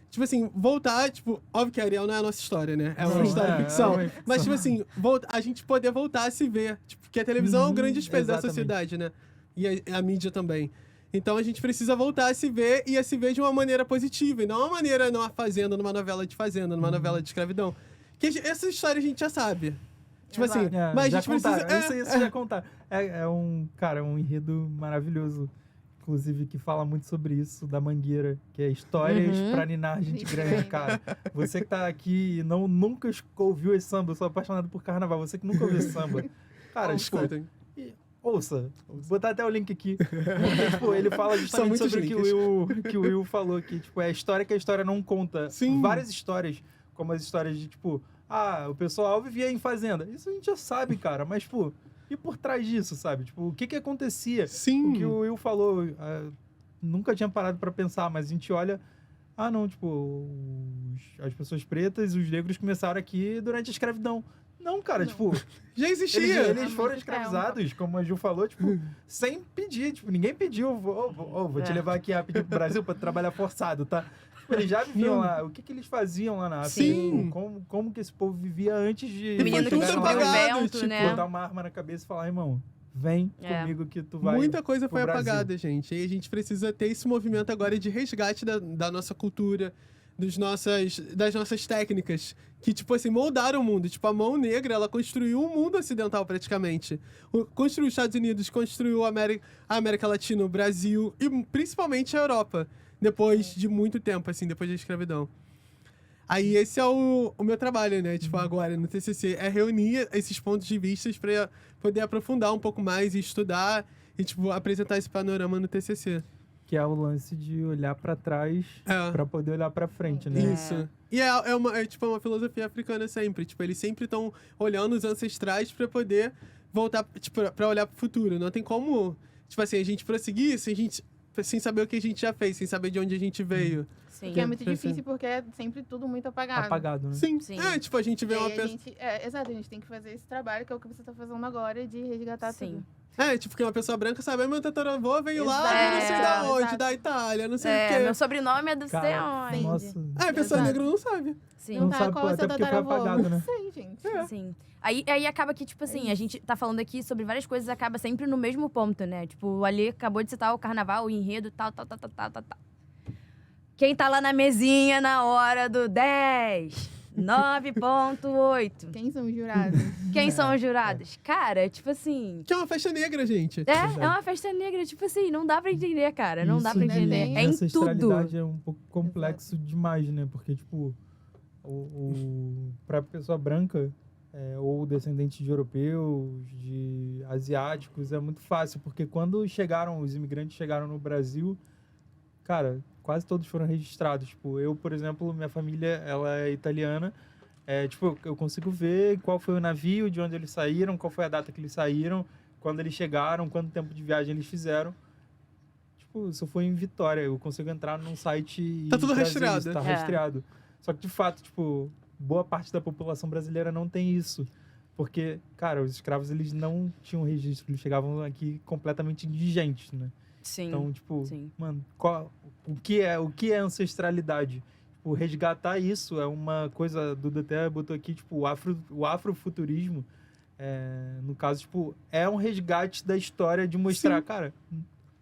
Tipo assim, voltar, tipo, óbvio que a Ariel não é a nossa história, né? É uma história ficção. Mas, tipo assim, a gente poder voltar a se ver. Tipo, porque a televisão é um grande espelho da sociedade, né? E a mídia também. Então a gente precisa voltar a se ver e a se ver de uma maneira positiva. E não uma maneira numa fazenda, numa novela de fazenda, numa novela de escravidão. Que essa história a gente já sabe. Tipo assim, mas a gente precisa... Isso já contar. Um enredo maravilhoso. Inclusive, que fala muito sobre isso, da Mangueira, que é histórias pra ninar gente grande, cara. Você que tá aqui e nunca ouviu esse samba, eu sou apaixonado por carnaval, você que nunca ouviu esse samba. Cara, escutem. Ouça, vou botar até o link aqui. Porque, tipo, ele fala justamente sobre o que o Will falou aqui. Tipo, é a história que a história não conta. Sim. Várias histórias, como as histórias de, tipo, o pessoal vivia em fazenda. Isso a gente já sabe, cara. Mas, tipo, e por trás disso, sabe? Tipo, o que acontecia? Sim. O que o Will falou, nunca tinha parado pra pensar, mas a gente olha... as pessoas pretas, os negros começaram aqui durante a escravidão. Não, cara, tipo... Já existia. Eles foram escravizados, como a Ju falou, tipo, sem pedir. Tipo, ninguém pediu, vou te levar aqui rapidinho pro Brasil pra trabalhar forçado, tá? Tipo, eles já viviam lá. O que eles faziam lá na África? Sim. Como que esse povo vivia antes de... O menino que descobriu o vento, tipo, né? botar uma arma na cabeça e falar, irmão, vem comigo que tu vai... Muita coisa foi Brasil. apagada, gente. E a gente precisa ter esse movimento agora de resgate da nossa cultura, das nossas técnicas, que, tipo assim, moldaram o mundo. Tipo, a mão negra, ela construiu o mundo ocidental, praticamente. Construiu os Estados Unidos, construiu a América Latina, o Brasil e principalmente a Europa, depois de muito tempo, assim, depois da escravidão. Aí esse é o meu trabalho, né? Tipo, agora no TCC, é reunir esses pontos de vista para poder aprofundar um pouco mais e estudar e, tipo, apresentar esse panorama no TCC. Que é o lance de olhar pra trás pra poder olhar pra frente, né? Isso. E é uma filosofia africana sempre. Tipo, eles sempre estão olhando os ancestrais pra poder voltar, tipo, pra olhar pro futuro. Não tem como, tipo assim, a gente prosseguir sem saber o que a gente já fez, sem saber de onde a gente veio. Sim. Que é muito difícil porque é sempre tudo muito apagado. Apagado, né? Sim. Sim. Tipo, a gente vê uma pessoa... Exato, a gente tem que fazer esse trabalho, que é o que você tá fazendo agora, de resgatar tudo. Tipo, que uma pessoa branca sabe, meu tataravô veio lá, Exato. não sei da onde, Exato. da Itália, não sei o quê. Meu sobrenome é do sei onde. Nossa. A pessoa negra não sabe. Sim. Não Tá, sabe, qual é o até seu porque foi tataravô? apagado, né? Não sei, gente. Sim. Aí acaba que, tipo assim, a gente tá falando aqui sobre várias coisas, acaba sempre no mesmo ponto, né? Tipo, o Ali acabou de citar o carnaval, o enredo, tal. Quem tá lá na mesinha na hora do 10, 9.8? Quem são os jurados? Quem são os jurados? Cara, tipo assim... Que é uma festa negra, gente. É uma festa negra, tipo assim, não dá pra entender, cara. Não dá pra Isso de entender. É em tudo. ancestralidade é um pouco complexo demais, né? Porque, tipo, pra pessoa branca, ou descendente de europeus, de asiáticos, é muito fácil. Porque quando os imigrantes chegaram no Brasil, cara, quase todos foram registrados. Tipo, eu, por exemplo, minha família, ela é italiana. Tipo, eu consigo ver qual foi o navio, de onde eles saíram, qual foi a data que eles saíram, quando eles chegaram, quanto tempo de viagem eles fizeram. Tipo, se eu for em Vitória, eu consigo entrar num site e Tá tudo trazer rastreado. isso, tá rastreado. Só que, de fato, tipo, boa parte da população brasileira não tem isso. Porque, cara, os escravos, eles não tinham registro. Eles chegavam aqui completamente indigentes, né? Sim. Então, tipo, Sim. mano, o que é ancestralidade? Tipo, resgatar isso é uma coisa, a Duda até botou aqui, tipo, o afrofuturismo, no caso, tipo, é um resgate da história de mostrar, Sim. cara,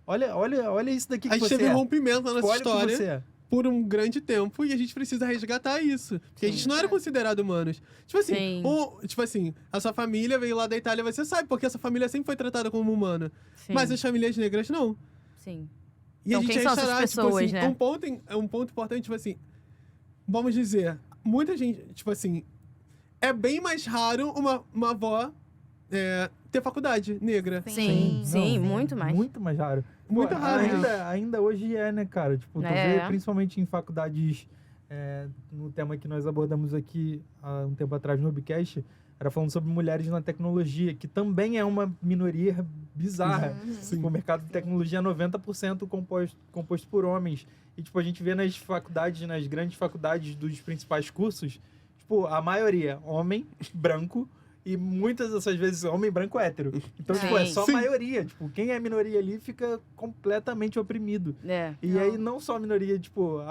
olha isso daqui que A gente você teve um é. rompimento na Tipo, nossa olha o que você história é. por um grande tempo e a gente precisa resgatar isso. Porque a gente não era considerado humanos. Tipo assim, a sua família veio lá da Itália, você sabe, porque essa família sempre foi tratada como humana. Sim. Mas as famílias negras não. Sim. E Então, a gente quem são essas restaurar, pessoas, tipo assim, né? um ponto importante, tipo assim, vamos dizer, muita gente, tipo assim, é bem mais raro uma avó ter faculdade negra. Sim, muito mais. Muito mais raro. Muito raro. Ainda hoje né, cara? Tipo, tu vê, principalmente em faculdades, no tema que nós abordamos aqui há um tempo atrás no Hubcast, era falando sobre mulheres na tecnologia, que também é uma minoria bizarra. Tipo, o mercado de tecnologia é 90% composto por homens. E, tipo, a gente vê nas faculdades, nas grandes faculdades dos principais cursos, tipo, a maioria homem, branco, e muitas dessas vezes homem branco hétero. Então, tipo, é só maioria. Tipo, quem é minoria ali fica completamente oprimido. E aí, não só a minoria, tipo,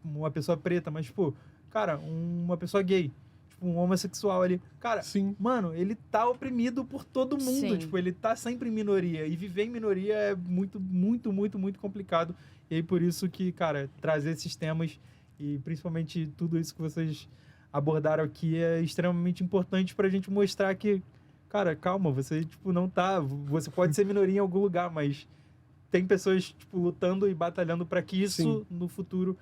uma pessoa preta, mas, tipo, cara, uma pessoa gay. Tipo, um homossexual ali. Cara, mano, ele tá oprimido por todo mundo. Tipo, ele tá sempre em minoria. E viver em minoria é muito, muito, muito, muito complicado. E aí, por isso que, cara, trazer esses temas e principalmente tudo isso que vocês abordaram aqui é extremamente importante pra gente mostrar que, cara, calma, você, tipo, não tá... Você pode ser minoria em algum lugar, mas tem pessoas, tipo, lutando e batalhando pra que isso, no futuro,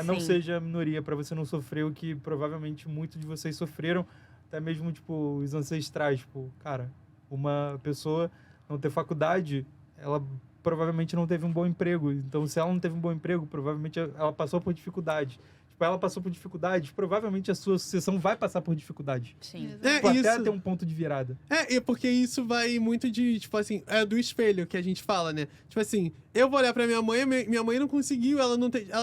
não seja minoria, pra você não sofrer o que provavelmente muitos de vocês sofreram, até mesmo, tipo, os ancestrais. Tipo, cara, uma pessoa não ter faculdade, ela provavelmente não teve um bom emprego. Então, se ela não teve um bom emprego, provavelmente ela passou por dificuldade. Ela passou por dificuldades, provavelmente a sua sucessão vai passar por dificuldade. Tipo, até ter um ponto de virada. Porque isso vai muito de, tipo assim, do espelho que a gente fala, né? Tipo assim, eu vou olhar pra minha mãe, minha mãe não conseguiu, ela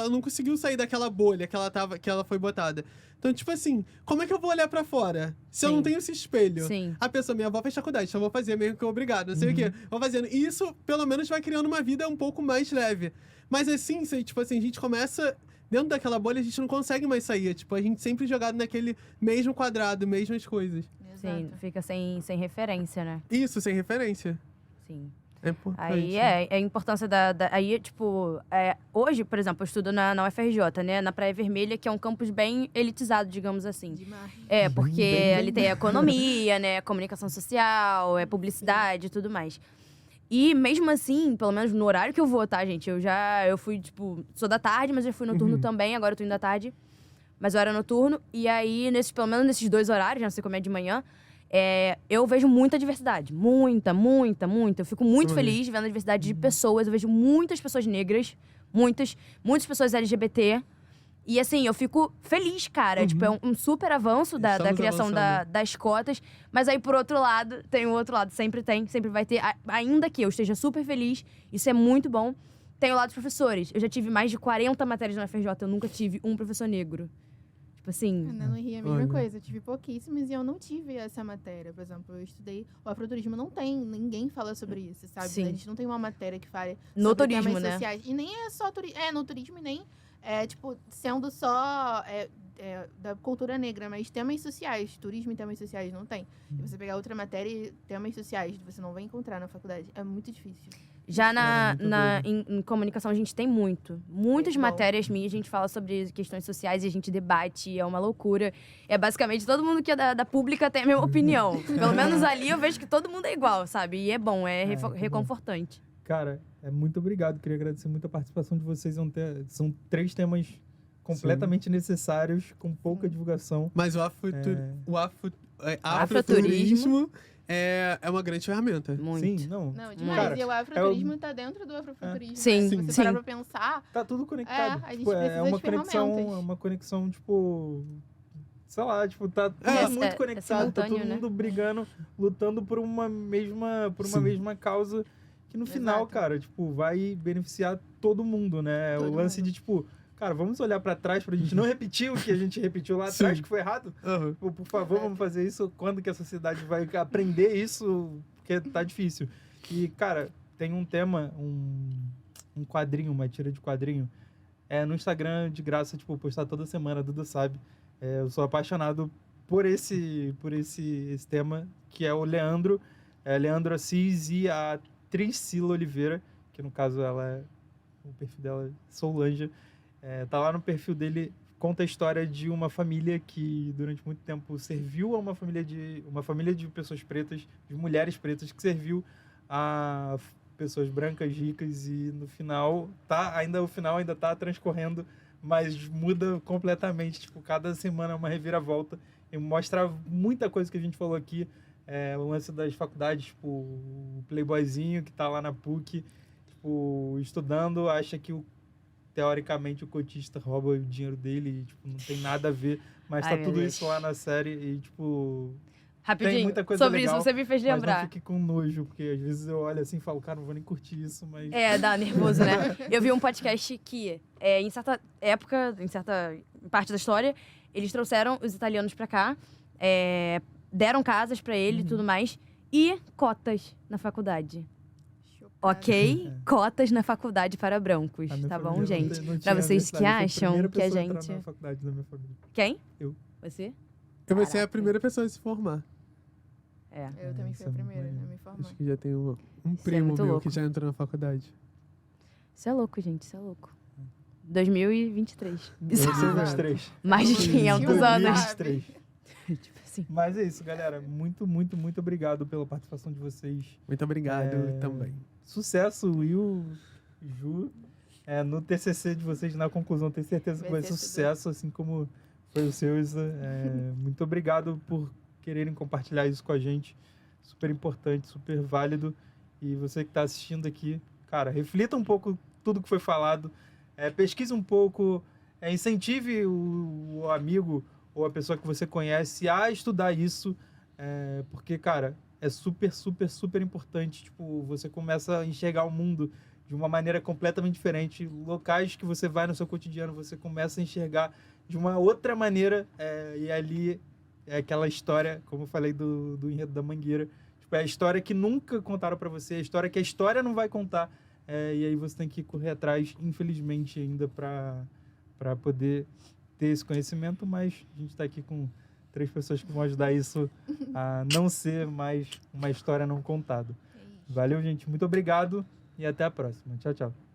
não conseguiu sair daquela bolha que ela foi botada. Então, tipo assim, como é que eu vou olhar pra fora? Se eu não tenho esse espelho. A pessoa, minha avó fez faculdade, então eu vou fazer mesmo que eu obrigado, não sei o quê. Vou fazendo. E isso, pelo menos, vai criando uma vida um pouco mais leve. Mas assim, tipo assim, a gente começa... Dentro daquela bolha, a gente não consegue mais sair. Tipo, a gente sempre jogado naquele mesmo quadrado, mesmas coisas. Sim, fica sem referência, né? Isso, sem referência. Sim. É importante. Aí a importância aí, tipo, hoje, por exemplo, eu estudo na UFRJ, né? Na Praia Vermelha, que é um campus bem elitizado, digamos assim. Demais. Porque ali tem economia, né? Comunicação social, publicidade e tudo mais. E mesmo assim, pelo menos no horário que eu vou, tá, gente? Eu fui, tipo, sou da tarde, mas já fui noturno também, agora eu tô indo da tarde. Mas eu era noturno, e aí, pelo menos nesses 2 horários, não sei como é de manhã, eu vejo muita diversidade. Muita, muita, muita. Eu fico muito feliz vendo a diversidade de pessoas. Eu vejo muitas pessoas negras, muitas pessoas LGBT. E assim, eu fico feliz, cara. Tipo, é um super avanço da criação das cotas. Mas aí, por outro lado, tem o outro lado. Sempre vai ter. Ainda que eu esteja super feliz, isso é muito bom. Tem o lado dos professores. Eu já tive mais de 40 matérias na UFRJ, eu nunca tive um professor negro. Tipo assim... No Rio é a mesma coisa. Eu tive pouquíssimos e eu não tive essa matéria. Por exemplo, eu estudei... O afroturismo não tem... Ninguém fala sobre isso, sabe? Sim. A gente não tem uma matéria que fale no sobre turismo, temas né? sociais. E nem é só turismo. No turismo e nem... tipo, sendo só da cultura negra, mas temas sociais, turismo e temas sociais não tem. E você pegar outra matéria e temas sociais, você não vai encontrar na faculdade. É muito difícil. Já em comunicação a gente tem muitas matérias minhas, a gente fala sobre questões sociais e a gente debate, é uma loucura. É basicamente todo mundo que é da pública tem a mesma opinião. Pelo menos ali eu vejo que todo mundo é igual, sabe? E é bom, reconfortante. Cara, muito obrigado. Queria agradecer muito a participação de vocês. São 3 temas completamente necessários, com pouca divulgação. Mas o afroturismo é uma grande ferramenta. Muito. Sim, não. Não, demais. Cara, e o afroturismo tá dentro do afrofuturismo. Sim, né? Se você parar pra pensar... Tá tudo conectado. A gente tipo, precisa uma de ferramentas. uma conexão, tipo... Sei lá, tipo, tá tudo muito conectado. Tá todo mundo brigando, lutando por uma mesma causa que no final, cara, tipo, vai beneficiar todo mundo, né? O lance de, tipo... Cara, vamos olhar pra trás pra gente não repetir o que a gente repetiu lá atrás, que foi errado. Por favor, vamos fazer isso. Quando que a sociedade vai aprender isso? Porque tá difícil. E, cara, tem um tema, um quadrinho, uma tira de quadrinho. No Instagram, de graça, tipo, postar toda semana, a Duda sabe. Eu sou apaixonado por esse tema, que é o Leandro. Leandro Assis e a Tricila Oliveira, que no caso o perfil dela é Soulanja. Tá lá no perfil dele, conta a história de uma família que durante muito tempo serviu a uma família de pessoas pretas, de mulheres pretas, que serviu a pessoas brancas, ricas, e no final, o final ainda tá transcorrendo, mas muda completamente, tipo, cada semana é uma reviravolta, e mostra muita coisa que a gente falou aqui, o lance das faculdades, tipo, o playboyzinho que tá lá na PUC, tipo, estudando, acha que teoricamente o cotista rouba o dinheiro dele e, tipo, não tem nada a ver, mas tá tudo isso lá na série e, tipo... Rapidinho, muita coisa sobre legal, isso você me fez mas lembrar. não fique com nojo, porque às vezes eu olho assim e falo, cara, não vou nem curtir isso, mas... Dá nervoso, né? Eu vi um podcast que, em certa época, em certa parte da história, eles trouxeram os italianos pra cá, deram casas pra ele e tudo mais, e cotas na faculdade. Ok? Cotas na faculdade para brancos, tá bom, gente? Pra vocês que acham que a gente... Na faculdade da minha família. Quem? Eu. Você? Eu ser a primeira pessoa a se formar. Eu também fui a primeira a me formar. Acho que já tem um Isso é primo muito meu louco. que já entrou na faculdade. Isso é louco, gente, isso é louco. 2023. 2023. Mais de 500 anos. 2023. Tipo assim. Mas é isso, galera. Muito, muito, muito obrigado pela participação de vocês. Muito obrigado também. Sucesso, Will, Ju. No TCC de vocês, na conclusão, tenho certeza que vai ser sucesso, assim como foi o seu, Isa. Muito obrigado por quererem compartilhar isso com a gente. Super importante, super válido. E você que está assistindo aqui, cara, reflita um pouco tudo que foi falado. Pesquise um pouco, incentive o amigo ou a pessoa que você conhece a estudar isso. Porque, cara, é super, super, super importante. Tipo, você começa a enxergar o mundo de uma maneira completamente diferente. Locais que você vai no seu cotidiano, você começa a enxergar de uma outra maneira. E ali é aquela história, como eu falei do enredo da Mangueira. Tipo, é a história que nunca contaram para você, a história que a história não vai contar. E aí você tem que correr atrás, infelizmente, ainda para poder ter esse conhecimento. Mas a gente está aqui com 3 pessoas que vão ajudar isso a não ser mais uma história não contada. Valeu, gente. Muito obrigado e até a próxima. Tchau, tchau.